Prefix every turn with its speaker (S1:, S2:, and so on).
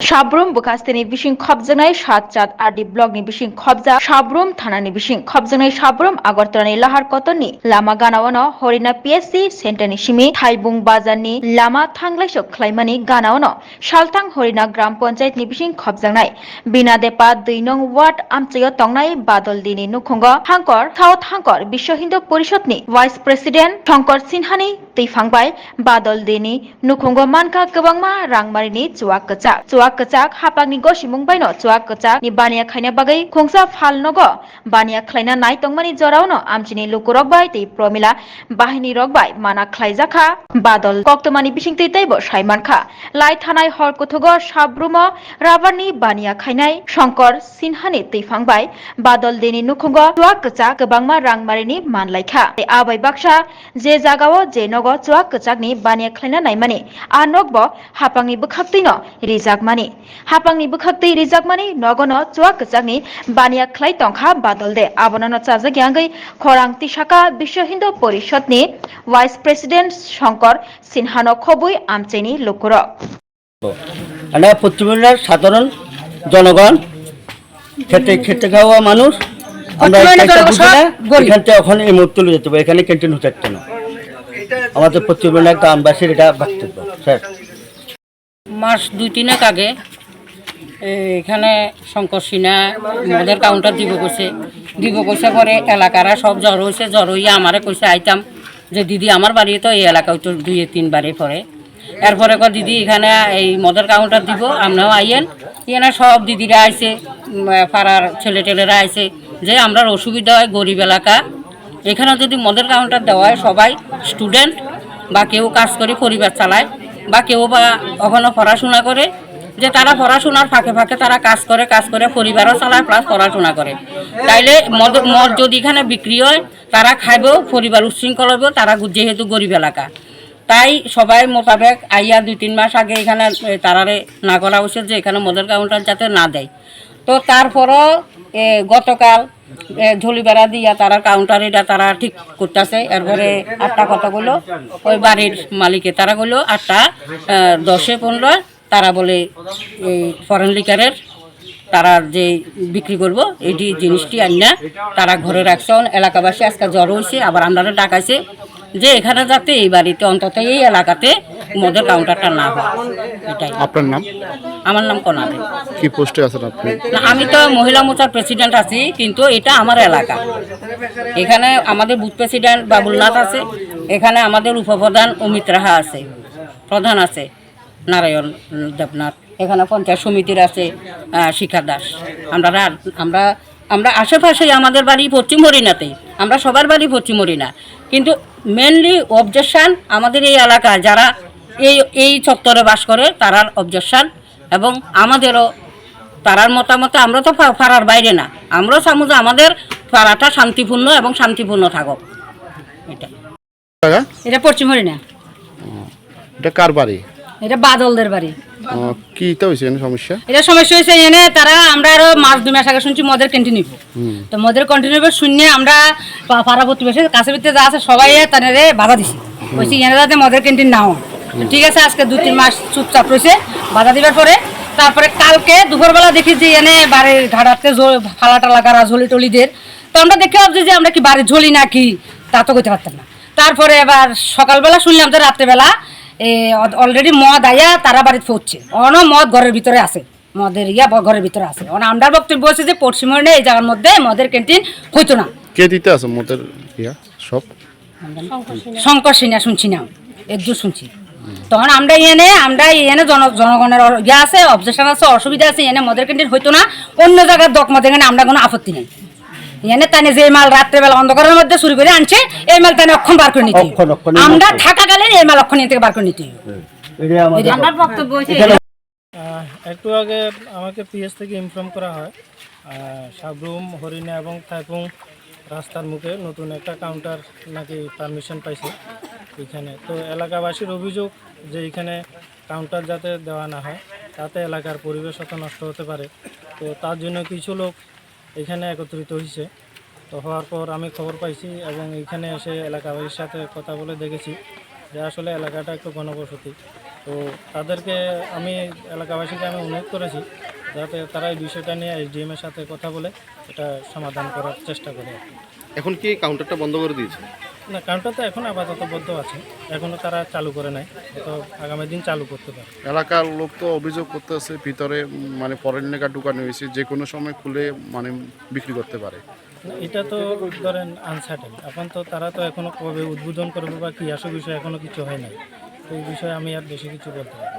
S1: Shabrum bukastini bising khobjanai Satchat RD blog ni bising khobja Shabrum thana ni bising khobjanai Shabrum Agartala ni lahar kotoni lama ganawano Horina PSC center ni simi Thaibung bazar ni lama thanglaiso khlaimani ganawano Shaltang Horina gram panchayat ni bising khobjanai Binadepa 2 nong ward amchayo tongnai Badal dini nukhungo Hangkor South Hangkor Bisho Hindu Porishod ni vice president Shankar Sinhani teiphangbai Badal dini nukhungo manka kwbangma rangmari ni chuak kachak hapangni gosimung baino chuak kachak ni baniya khaina bagai khongsa phal nogo baniya khlaina nai tongmani jorauno amchini lukurok bai tei promila bahini rok bai mana khlaijaka badal koktomani bisingtei teibo saimankha lai thanai hor kothogo sabrumo rabarni baniya khainai Shankar Sinhani teifangbai badal deni nukhungo chuak kachak kwbangma rangmarini manlaikha tei abai baksa je jagao je nogo chuak kachakni baniya khlaina naimani a nokbo hapangni bwkhaktino rijakmani hapangni bwkhaktei rijakmani nogono chuak kachakni baniya khlai tongkha badal de abono chajak yangai khorang tisaka Bisho Hindu Porishod ni vice president Shankar Sinhano khobui amchaini lukurok
S2: আমরা পশ্চিমবঙ্গের সাধারণ জনগণ খেতে খাওয়া মানুষ আমরা এখান থেকে ওখানে এই মুহূর্তে তুলে যেতে হবে এখানে ক্যান্টিন হতে পারত না আমাদের পশ্চিমবঙ্গের গ্রামবাসীর এটা বক্তব্য স্যার
S3: মাস 2-3 আগে এখানে শঙ্কর সিনহা মদের কাউন্টার দিব কইছে পরে এলাকারা সব জ্বর হইয়া আমারে কইছে আইতাম যে দিদি আমার বাড়ি তো এই এলাকায় তো 2-3 বারে পরে এরপরে দিদি এখানে এই মদের কাউন্টার দিব আমরাও আইয়েন এখানে সব দিদিরা আইছে পাড়ার ছেলেটেলেরা আইছে যে আমরা অসুবিধা হয় গরিব এলাকা এখানে যদি মদের কাউন্টার দেওয়া হয় সবাই স্টুডেন্ট বা কেউ কাজ করে পরিবার চালায় বা কেউ বা ওখানে পড়াশোনা করে যে তারা পড়াশোনার ফাঁকে ফাঁকে তারা কাজ করে পরিবারও চালায় প্লাস পড়াশোনা করে তাইলে মদ যদি এখানে বিক্রি হয় তারা খাইবেও পরিবার উচ্ছৃঙ্খল হইব তারা যেহেতু গরিব এলাকা তাই সবাই মোতাবেক আইয়া 2-3 মাস আগে এখানে তারারে না করা উচিত যে এখানে মদের কাউন্টার যাতে না দেয় তো তারপরও গতকাল ঝুলিবেড়া দিয়া তারা কাউন্টার এটা তারা ঠিক করতেছে এরপরে 8টা কথা বললো ওই বাড়ির মালিকে তারা বললো 8টা 10-15 তারা বলে এই ফরেন লিকারের তারা যে বিক্রি করবো এটি জিনিসটি আনিয়া তারা ঘরে রাখছে এলাকাবাসী আজকে জ্বর হয়েছে আবার আমরা ডাকাইছে যে এখানে যাতে এই বাড়িতে অন্তত এই এলাকাতে মদের কাউন্টারটা না হয় এটাই।
S4: আপনার নাম?
S3: আমার নাম কনাদে।
S4: কি পোস্টে আছেন আপনি?
S3: না আমি তো মহিলা মোর্চার প্রেসিডেন্ট আছি কিন্তু এটা আমার এলাকা এখানে আমাদের বুথ প্রেসিডেন্ট বাবুলনাথ আছে এখানে আমাদের উপপ্রধান অমিত রাহা আছে প্রধান আছে নারায়ণ দেবনাথ এখানে পঞ্চায়েত সমিতির আছে শিখা দাস আমরা আশেপাশেই আমাদের বাড়ি পশ্চিম হরিণাতেই আমরা সবার বাড়ি পশ্চিম হরিণা কিন্তু মেনলি অবজেকশান আমাদের এই এলাকায় যারা এই চত্বরে বাস করে তারার অবজেকশান এবং আমাদেরও তারার মতামতে আমরা তো পাড়ার বাইরে না আমরাও চামু যে আমাদের পাড়াটা শান্তিপূর্ণ এবং শান্তিপূর্ণ থাকুক এটা পশ্চিম হরিণা
S4: এটা কার বাড়ি?
S3: এটা বাদলদের বাড়ি।
S4: কি তো হইছে সমস্যা?
S3: এটা সমস্যা হইছে এনে তারা আমরা আরো মাস 2 মাস আগে শুনছি মদের ক্যান্টিন নিব তো মদের ক্যান্টিন নিব শুনে আমরা পাড়া প্রতিবেশীর কাছে ভিতরে যা আছে সবাই তারে বাধা দিছি কইছি এনে যাতে মদের ক্যান্টিন নাও ঠিক আছে আজকে 2-3 মাস চুপচাপ রইছে বাধা দিবার পরে তারপরে কালকে দুপুরবেলা দেখি যে এনে বাড়ির ঘাড়াতে ফালাটা লাগারা ঝলি টলিদের তো আমরা দেখে ভাবছি যে আমরা কি বাড়ির ঝলি নাকি তা তো কইতে পারতাম না তারপরে এবার সকালবেলা শুনলাম যে রাত্রেবেলা অলরেডি মদ আইয়া তারা বাড়িতে পড়ছে মদ ঘরের ভিতরে আছে মদের ঘরের ভিতরে আছে আমরা বক্তব্য বলছি যে পশ্চিমবঙ্গে এই জায়গার মধ্যে মদের ক্যান্টিন হইতো না
S4: কে দিতে আছে মদের সব
S3: শঙ্কর সিনহা শুনছি না একদূর শুনছি তখন আমরা এনে জনগণের আছে অবজেকশন আছে অসুবিধা আছে এনে মদের ক্যান্টিন হইতো না অন্য জায়গার দকমত এখানে আমরা কোনো আপত্তি নেই এনে তানে যে মাল রাত্রেবেলা অন্ধকারের মধ্যে চুরি করে আনছে এই মাল তানে অক্ষণ বার করে নিতে আমরা থাকাকালীন এই মাল অক্ষণ থেকে বার করে নিতে আমার বক্তব্য
S5: একটু আগে আমাকে পিএস থেকে ইনফর্ম করা হয় সাবরুম হরিণা এবং থাইপুং রাস্তার মুখে নতুন একটা কাউন্টার নাকি পারমিশন পাইছে এখানে তো এলাকাবাসীর অভিযোগ যে এখানে কাউন্টার যাতে দেওয়া না হয় তাতে এলাকার পরিবেশটা নষ্ট হতে পারে তো তার জন্য কিছু লোক এখানে একত্রিত হয়েছে তো হওয়ার পর আমি খবর পাইছি এবং এখানে এসে এলাকাবাসীর সাথে কথা বলে দেখেছি যে আসলে এলাকাটা একটু ঘনবসতি তো তো তাদেরকে আমি এলাকাবাসীকে আমি অনুরোধ করেছি যাতে তারা এই বিষয়টা নিয়ে SDM এর সাথে কথা বলে এটা সমাধান করার চেষ্টা করে আর কি।
S4: এখন কি কাউন্টারটা বন্ধ করে দিয়েছে?
S5: না, কাউন্টার তো এখন আপাতত বদ্ধ আছে, এখনও তারা চালু করে নাই, তো আগামী দিন চালু করতে পারে।
S4: এলাকার লোক তো অভিযোগ করতেছে ভিতরে মানে ফরেন কার্ড ঢুকানো হয়েছে, যে কোনো সময় খুলে মানে বিক্রি করতে পারে।
S5: না, এটা তো ধরেন আনসার্টেন, এখন তো তারা তো এখনো কবে উদ্বোধন করবে বা কি আসল বিষয় এখনো কিছু হয় নাই, তো এই বিষয়ে আমি আর বেশি কিছু বলতে পারি না।